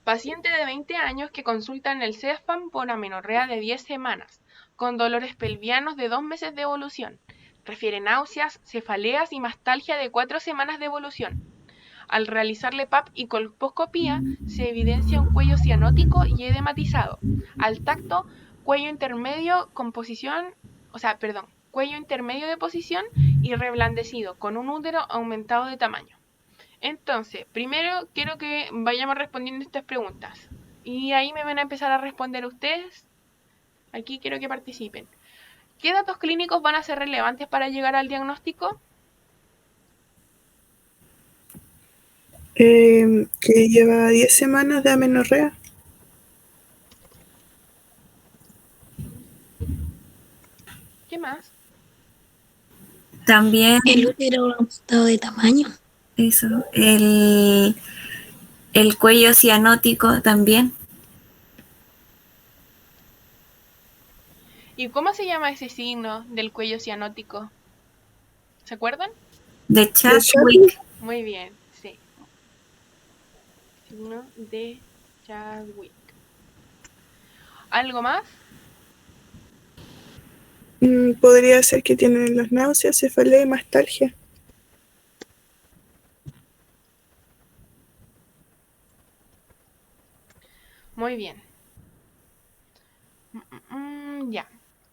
Paciente de 20 años que consulta en el CEFAM por amenorrea de 10 semanas, con dolores pelvianos de 2 meses de evolución. Refiere náuseas, cefaleas y mastalgia de 4 semanas de evolución. Al realizarle PAP y colposcopía, se evidencia un cuello cianótico y edematizado. Al tacto, cuello intermedio cuello intermedio de posición y reblandecido, con un útero aumentado de tamaño. Entonces, primero quiero que vayamos respondiendo estas preguntas. Y ahí me van a empezar a responder ustedes. Aquí quiero que participen. ¿Qué datos clínicos van a ser relevantes para llegar al diagnóstico? Que lleva 10 semanas de amenorrea. ¿Qué más? También El útero aumentado de tamaño. eso, el cuello cianótico también. ¿Y cómo se llama ese signo del cuello cianótico? ¿Se acuerdan? De ¿De Chadwick. Chadwick? Muy bien, sí. Signo de Chadwick. ¿Algo más? Podría ser que tienen las náuseas, cefalea y mastalgia. Muy bien. Ya.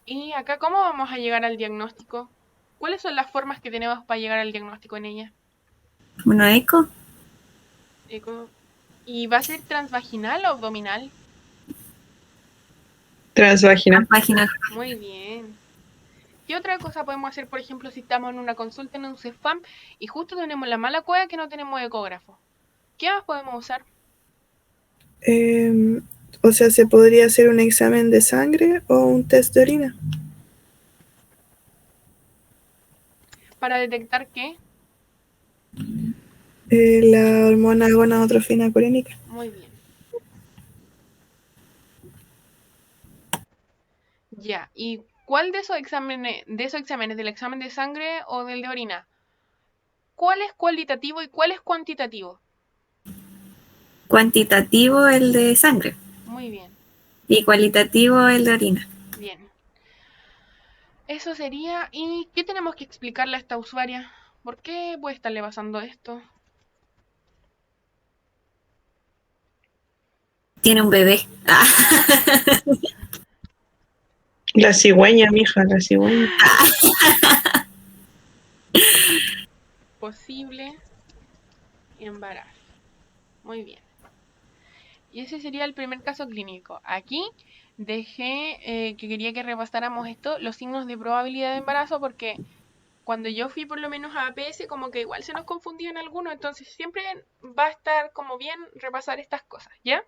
¿Y acá cómo vamos a llegar al diagnóstico? ¿Cuáles son las formas que tenemos para llegar al diagnóstico en ella? Bueno, eco. Eco. ¿Y va a ser transvaginal o abdominal? Transvaginal. Página. Muy bien. ¿Qué otra cosa podemos hacer, por ejemplo, si estamos en una consulta en un CEFAM y justo tenemos la mala cueva que no tenemos ecógrafo? ¿Qué más podemos usar? O sea, se podría hacer un examen de sangre o un test de orina. ¿Para detectar qué? La hormona gonadotrofina corénica. Muy bien. Ya. ¿Y cuál de esos exámenes, del examen de sangre o del de orina, cuál es cualitativo y cuál es cuantitativo? Cuantitativo el de sangre Muy bien. y cualitativo el de orina. Bien. Eso sería. ¿Y qué tenemos que explicarle a esta usuaria? ¿Por qué puede estarle pasando esto? Tiene un bebé. La cigüeña, mija, la cigüeña. Posible embarazo. Muy bien. Y ese sería el primer caso clínico. Aquí dejé que quería que repasáramos esto, los signos de probabilidad de embarazo, porque cuando yo fui por lo menos a APS, como que igual se nos confundían algunos, entonces siempre va a estar como bien repasar estas cosas, ¿ya?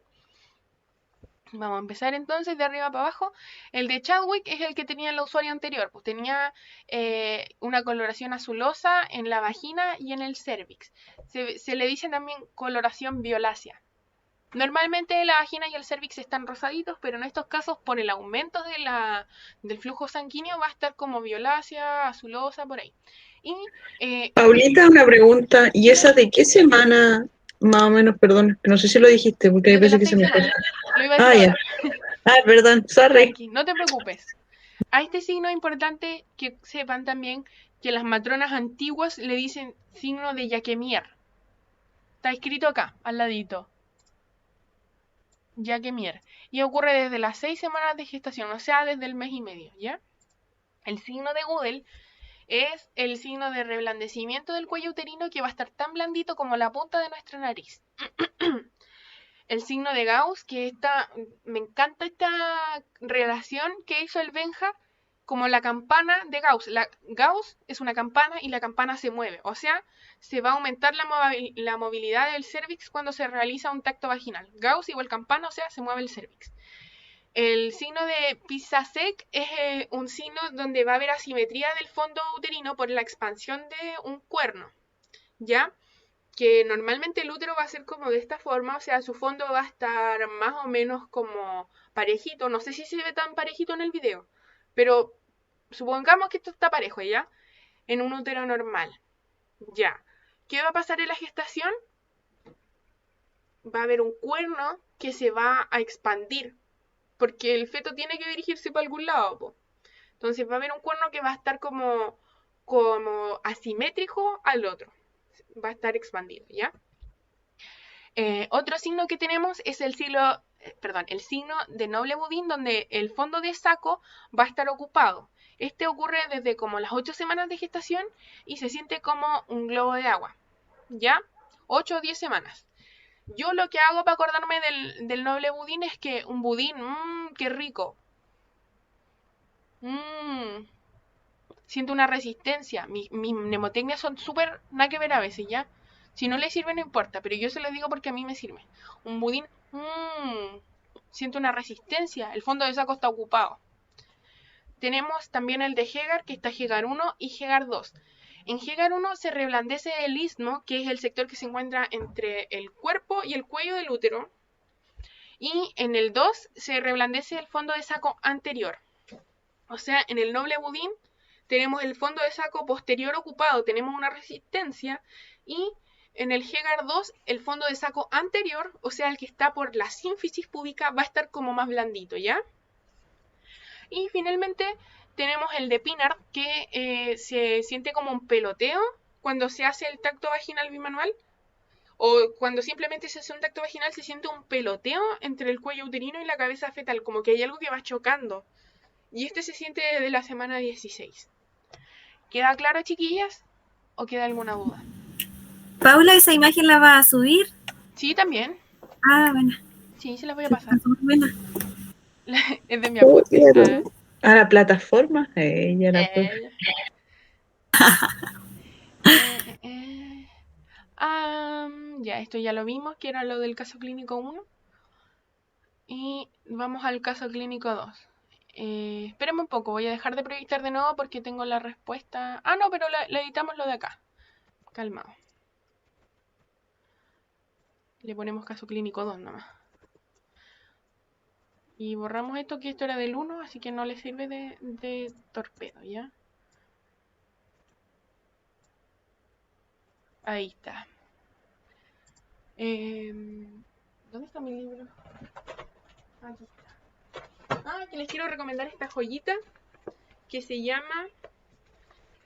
Vamos a empezar entonces de arriba para abajo. El de Chadwick es el que tenía la usuaria anterior, pues tenía una coloración azulosa en la vagina y en el cervix. Se le dice también coloración violácea. Normalmente la vagina y el cervix están rosaditos, pero en estos casos por el aumento del flujo sanguíneo va a estar como violácea, azulosa, por ahí. Y Paulita, una pregunta. ¿Y esa de qué semana, más o menos, perdón? No sé si lo dijiste, porque hay desde veces las que se 6 me fue. semanas, lo iba a decir Ah, ahora. ya. Ah, perdón, sorry. Tranqui, no te preocupes. A este signo es importante que sepan también que las matronas antiguas le dicen signo de Jacquemier. Está escrito acá, al ladito. Jacquemier. Y ocurre desde las 6 semanas de gestación, o sea, desde el mes y medio, ¿ya? El signo de Gödel es el signo de reblandecimiento del cuello uterino que va a estar tan blandito como la punta de nuestra nariz. El signo de Gauss, me encanta esta relación que hizo el Benja como la campana de Gauss. Gauss es una campana y la campana se mueve, o sea, se va a aumentar la movilidad del cervix cuando se realiza un tacto vaginal. Gauss igual campana, o sea, se mueve el cervix. El signo de Pisacek es un signo donde va a haber asimetría del fondo uterino por la expansión de un cuerno, ¿ya? Que normalmente el útero va a ser como de esta forma, o sea, su fondo va a estar más o menos como parejito, no sé si se ve tan parejito en el video, pero supongamos que esto está parejo, ¿ya? En un útero normal, ¿ya? ¿Qué va a pasar en la gestación? Va a haber un cuerno que se va a expandir, porque el feto tiene que dirigirse para algún lado, po. Entonces va a haber un cuerno que va a estar como asimétrico al otro. Va a estar expandido, ¿ya? Otro signo que tenemos es el signo de noble budín, donde el fondo de saco va a estar ocupado. Este ocurre desde como las 8 semanas de gestación y se siente como un globo de agua, ¿ya? 8 o 10 semanas. Yo lo que hago para acordarme del noble budín es que un budín, qué rico. Siento una resistencia. Mis mnemotecnias son súper nada que ver a veces, ¿ya? Si no le sirve no importa, pero yo se lo digo porque a mí me sirve. Un budín, siento una resistencia. El fondo de saco está ocupado. Tenemos también el de Hegar, que está Hegar 1 y Hegar 2. En Hegar 1 se reblandece el istmo, que es el sector que se encuentra entre el cuerpo y el cuello del útero. Y en el 2 se reblandece el fondo de saco anterior. O sea, en el noble budín tenemos el fondo de saco posterior ocupado, tenemos una resistencia, y en el Hegar 2 el fondo de saco anterior, o sea, el que está por la sínfisis púbica, va a estar como más blandito, ¿ya? Y finalmente tenemos el de Pinard, que se siente como un peloteo cuando se hace el tacto vaginal bimanual, o cuando simplemente se hace un tacto vaginal se siente un peloteo entre el cuello uterino y la cabeza fetal, como que hay algo que va chocando. Y este se siente desde la semana 16. ¿Queda claro, chiquillas? ¿O queda alguna duda? Paula, ¿esa imagen la va a subir? Sí, también. Ah, bueno. Sí, se las voy a pasar. Está muy buena. Es de mi Oh, apunte. claro. A la plataforma. Ya la Ya, esto ya lo vimos, que era lo del caso clínico 1. Y vamos al caso clínico 2. Espérenme un poco, voy a dejar de proyectar de nuevo porque tengo la respuesta. Ah, no, pero la editamos lo de acá. Calmado. Le ponemos caso clínico 2 nomás. Y borramos esto, que esto era del 1, así que no le sirve de torpedo, ¿ya? Ahí está. ¿Dónde está mi libro? Aquí está. Que les quiero recomendar esta joyita que se llama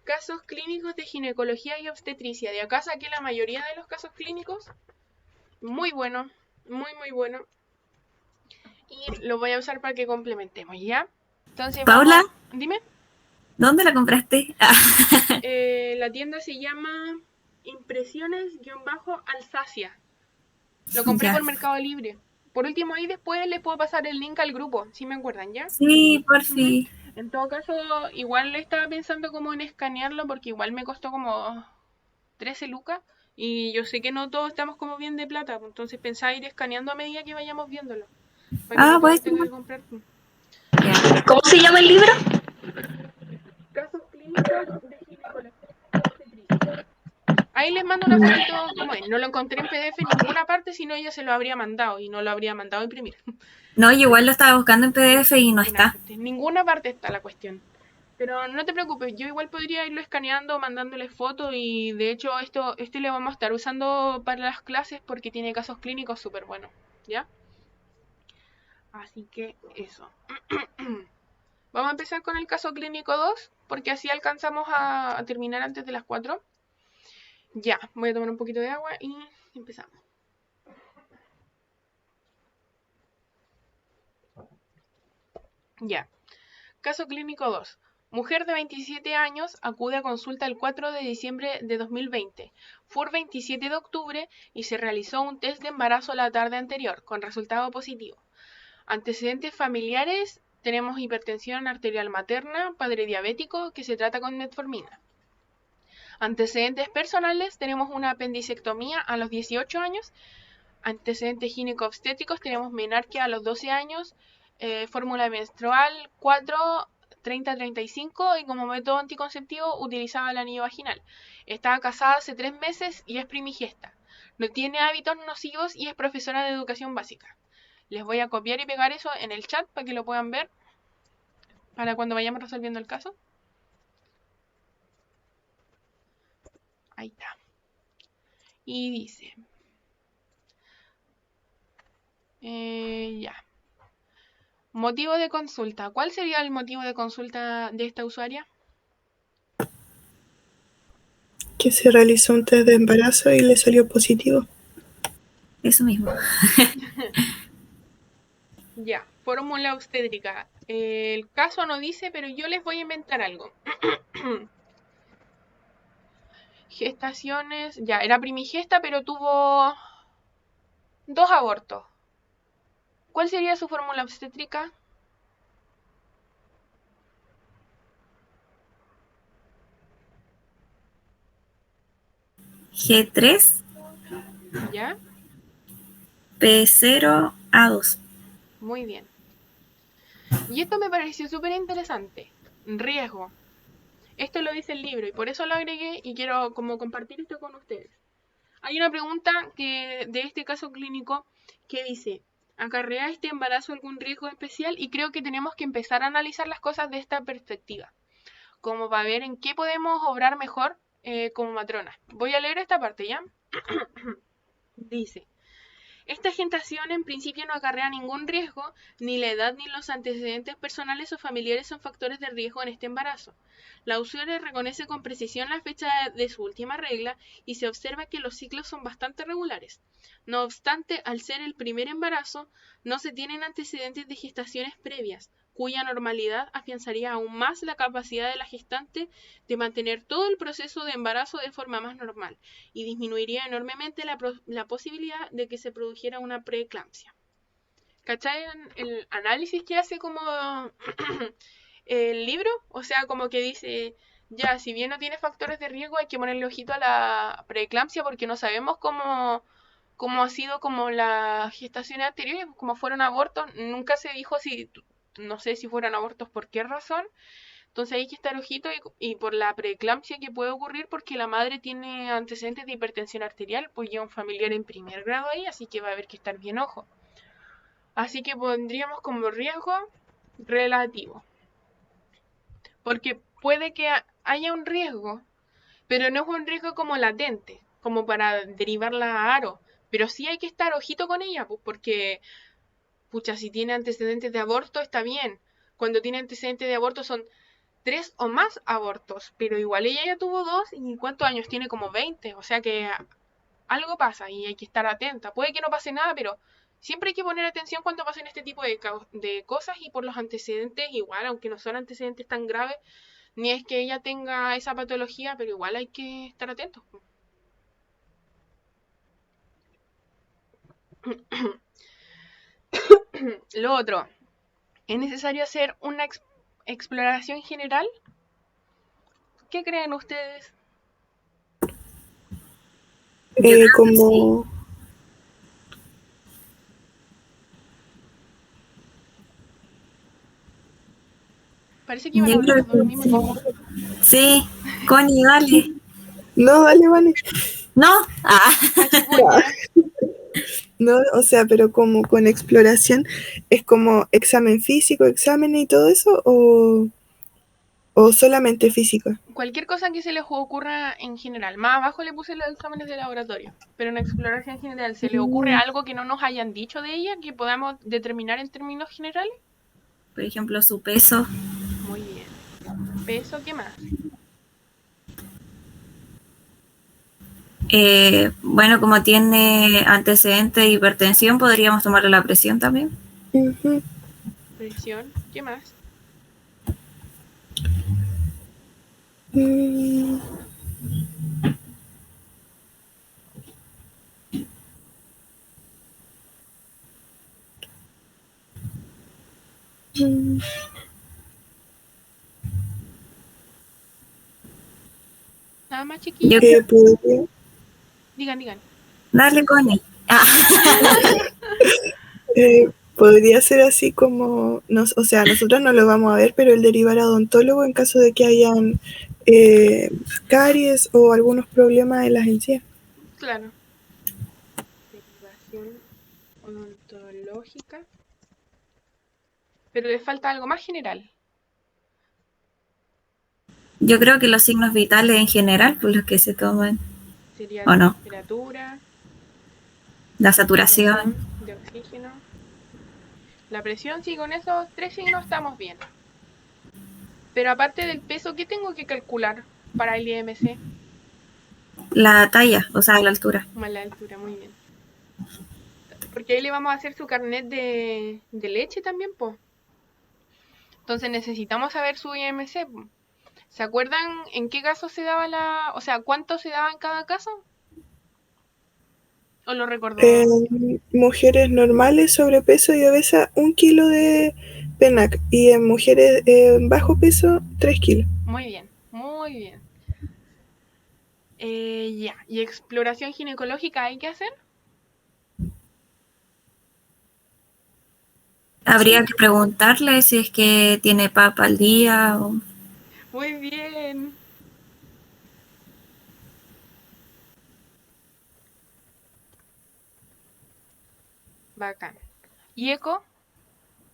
Casos Clínicos de Ginecología y Obstetricia. De acá saqué la mayoría de los casos clínicos. Muy bueno, muy bueno. Y lo voy a usar para que complementemos, ¿ya? Entonces, Paula, vamos. Dime. ¿dónde la compraste? La tienda se llama Impresiones-Alsacia. Lo compré Ya. por Mercado Libre. Por último, ahí después les puedo pasar el link al grupo, si me acuerdan, ¿ya? Sí, por fin. En todo caso, igual le estaba pensando como en escanearlo, porque igual me costó como 13 lucas. Y yo sé que no todos estamos como bien de plata, pues, entonces pensaba ir escaneando a medida que vayamos viéndolo. Para que no Pues. todos tengan que comprar. Ya. ¿Cómo se llama el libro? Casos clínicos de ginecología y obstetricia. Ahí les mando una fotito como es. No lo encontré en PDF en ninguna parte, sino ella se lo habría mandado y no lo habría mandado a imprimir. No, yo igual lo estaba buscando en PDF y no está. En ninguna parte está la cuestión. Pero no te preocupes, yo igual podría irlo escaneando, mandándole fotos, y de hecho este le vamos a estar usando para las clases porque tiene casos clínicos súper buenos, ¿ya? Así que eso. Vamos a empezar con el caso clínico 2, porque así alcanzamos a terminar antes de las 4. Ya, voy a tomar un poquito de agua y empezamos. Ya. Caso clínico 2. Mujer de 27 años acude a consulta el 4 de diciembre de 2020. Fue el 27 de octubre y se realizó un test de embarazo la tarde anterior, con resultado positivo. Antecedentes familiares: tenemos hipertensión arterial materna, padre diabético, que se trata con metformina. Antecedentes personales: tenemos una apendicectomía a los 18 años. Antecedentes gineco-obstétricos: tenemos menarquia a los 12 años, fórmula menstrual 4-30-35, y como método anticonceptivo utilizaba el anillo vaginal. Estaba casada hace 3 meses y es primigesta. No tiene hábitos nocivos y es profesora de educación básica. Les voy a copiar y pegar eso en el chat para que lo puedan ver para cuando vayamos resolviendo el caso. Ahí está. Y dice... Ya. Motivo de consulta. ¿Cuál sería el motivo de consulta de esta usuaria? Que se realizó un test de embarazo y le salió positivo. Eso mismo. Ya, fórmula obstétrica. El caso no dice, pero yo les voy a inventar algo. Gestaciones, ya, era primigesta, pero tuvo 2 abortos. ¿Cuál sería su fórmula obstétrica? G3, ¿Ya? P0, A2. Muy bien. Y esto me pareció súper interesante. Riesgo. Esto lo dice el libro y por eso lo agregué y quiero como compartir esto con ustedes. Hay una pregunta de este caso clínico que dice, ¿acarrea este embarazo algún riesgo especial? Y creo que tenemos que empezar a analizar las cosas de esta perspectiva, como para ver en qué podemos obrar mejor como matrona. Voy a leer esta parte, ¿ya? Dice, esta gestación en principio no acarrea ningún riesgo, ni la edad ni los antecedentes personales o familiares son factores de riesgo en este embarazo. La usuaria reconoce con precisión la fecha de su última regla y se observa que los ciclos son bastante regulares. No obstante, al ser el primer embarazo, no se tienen antecedentes de gestaciones previas, cuya normalidad afianzaría aún más la capacidad de la gestante de mantener todo el proceso de embarazo de forma más normal y disminuiría enormemente la posibilidad de que se produjera una preeclampsia. ¿Cachai el análisis que hace como el libro? O sea, como que dice, ya, si bien no tiene factores de riesgo, hay que ponerle ojito a la preeclampsia porque no sabemos cómo ha sido como las gestaciones anteriores, como fueron abortos, nunca se dijo si, no sé si fueron abortos por qué razón. Entonces hay que estar ojito y por la preeclampsia que puede ocurrir porque la madre tiene antecedentes de hipertensión arterial, pues ya un familiar en primer grado ahí, así que va a haber que estar bien ojo. Así que pondríamos como riesgo relativo. Porque puede que haya un riesgo, pero no es un riesgo como latente, como para derivarla a aro. Pero sí hay que estar ojito con ella, pues porque, pucha, si tiene antecedentes de aborto está bien. Cuando tiene antecedentes de aborto son 3 o más abortos, pero igual ella ya tuvo 2 y ¿cuántos años tiene? Como 20, o sea que algo pasa y hay que estar atenta. Puede que no pase nada, pero siempre hay que poner atención cuando pasen este tipo de cosas y por los antecedentes, igual, aunque no son antecedentes tan graves, ni es que ella tenga esa patología, pero igual hay que estar atentos. Lo otro, ¿es necesario hacer una exploración general? ¿Qué creen ustedes? Yo creo que sí. Como Parece que iban a Yo hablar creo los dos al que mismo sí. tiempo. Sí, Connie, dale. no, dale, vale. ¿No? Ah, Cachipuña. No, o sea, pero como con exploración, ¿es como examen físico, examen y todo eso? ¿O solamente físico? Cualquier cosa que se les ocurra en general. Más abajo le puse los exámenes de laboratorio. Pero en exploración general, ¿se le ocurre algo que no nos hayan dicho de ella que podamos determinar en términos generales? por ejemplo, su peso. Muy bien. Peso, ¿qué más? Bueno, como tiene antecedentes de hipertensión, podríamos tomarle la presión también. Ujú. Presión, ¿qué más? Mm, mm, Nada más, chiquillos. podría, Digan. Dale, Connie. Ah, podría ser así como, o sea, nosotros no lo vamos a ver, pero el derivar a odontólogo en caso de que hayan caries o algunos problemas en las encías. Claro. Derivación odontológica. Pero le falta algo más general. yo creo que los signos vitales en general, pues los que se toman, Sería ¿o la no? temperatura, La saturación. de oxígeno. La presión, sí, con esos 3 signos estamos bien. Pero aparte del peso, ¿qué tengo que calcular para el IMC? La talla, o sea, la altura. Más la altura, muy bien. Porque ahí le vamos a hacer su carnet de leche también, pues. Entonces necesitamos saber su IMC. Po. ¿Se acuerdan en qué caso se daba o sea, cuánto se daba en cada caso? ¿O lo recordó? En mujeres normales, sobrepeso y obesa, 1 kilo de PENAC. Y en mujeres bajo peso, 3 kilos. Muy bien, muy bien. Ya, ¿y exploración ginecológica hay que hacer? Habría que preguntarle si es que tiene papa al día o... Muy bien. Bacán. ¿Y eco?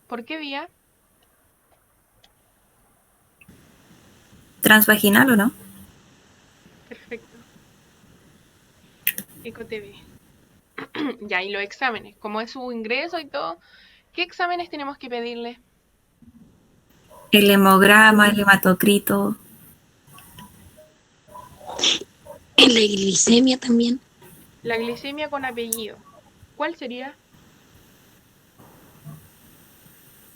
¿Por qué vía? transvaginal o no. Perfecto. Eco TV. Ya, y los exámenes, como es su ingreso y todo, ¿qué exámenes tenemos que pedirle? El hemograma, el hematocrito. En la glicemia también. La glicemia con apellido. ¿Cuál sería?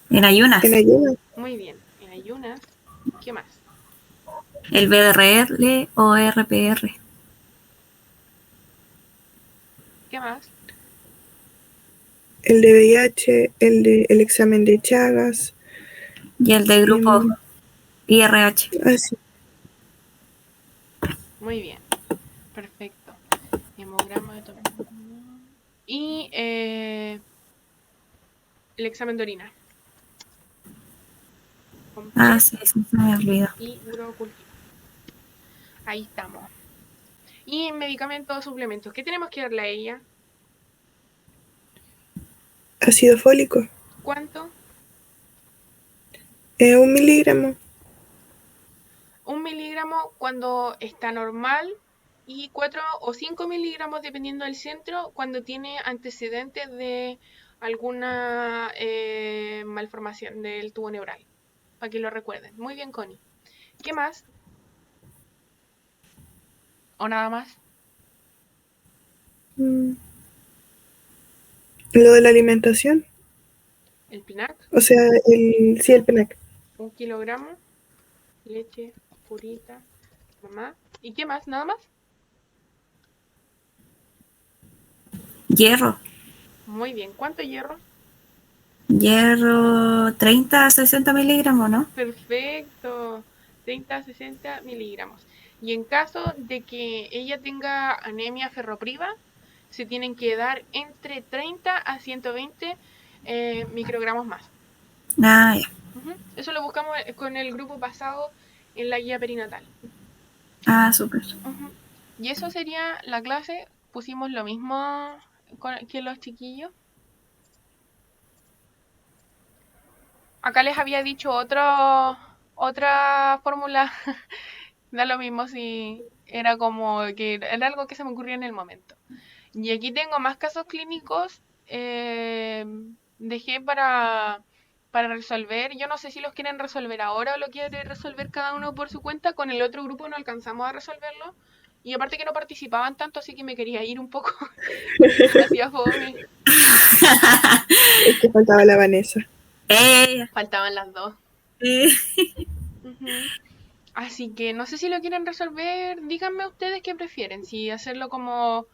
En ayunas. En ayunas. Muy bien. En ayunas. ¿Qué más? El BRL o RPR. ¿Qué más? El de VIH, el examen de Chagas. Y el de grupo IRH. Así. Muy bien. Perfecto. Hemograma de y el examen de orina. Ah, sí, eso se me olvidó. Y urocultivo. Ahí estamos. Y medicamentos, suplementos. ¿Qué tenemos que darle a ella? Ácido fólico. ¿Cuánto? 1 miligramo. 1 miligramo cuando está normal y 4 o 5 miligramos dependiendo del centro cuando tiene antecedentes de alguna malformación del tubo neural. Para que lo recuerden. Muy bien, Connie. ¿Qué más? ¿O nada más? Lo de la alimentación. El PNAC. O sea, sí, el PENAC. 1 kilogramo. Leche, purita, mamá. ¿Y qué más? ¿Nada más? Hierro. Muy bien. ¿Cuánto hierro? Hierro 30 a 60 miligramos, ¿no? Perfecto. 30 a 60 miligramos. Y en caso de que ella tenga anemia ferropriva, se tienen que dar entre 30 a 120 microgramos más. Ah, ya. Eso lo buscamos con el grupo pasado en la guía perinatal. Ah, súper. Y eso sería la clase. Pusimos lo mismo que los chiquillos. Acá les había dicho otra fórmula. Da lo mismo si era como que era algo que se me ocurrió en el momento. Y aquí tengo más casos clínicos. Dejé para resolver. Yo no sé si los quieren resolver ahora o lo quiere resolver cada uno por su cuenta. Con el otro grupo no alcanzamos a resolverlo. Y aparte que no participaban tanto, así que me quería ir un poco. Porque se me hacía fome. Es que faltaba la Vanessa. Faltaban las dos. Así que no sé si lo quieren resolver. Díganme ustedes qué prefieren. Si hacerlo como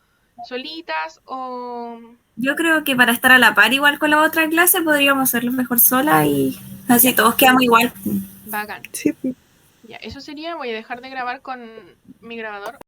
solitas o... Yo creo que para estar a la par igual con la otra clase podríamos hacerlo mejor sola y así todos quedamos igual. Bacán. Sí. Ya, eso sería. Voy a dejar de grabar con mi grabador.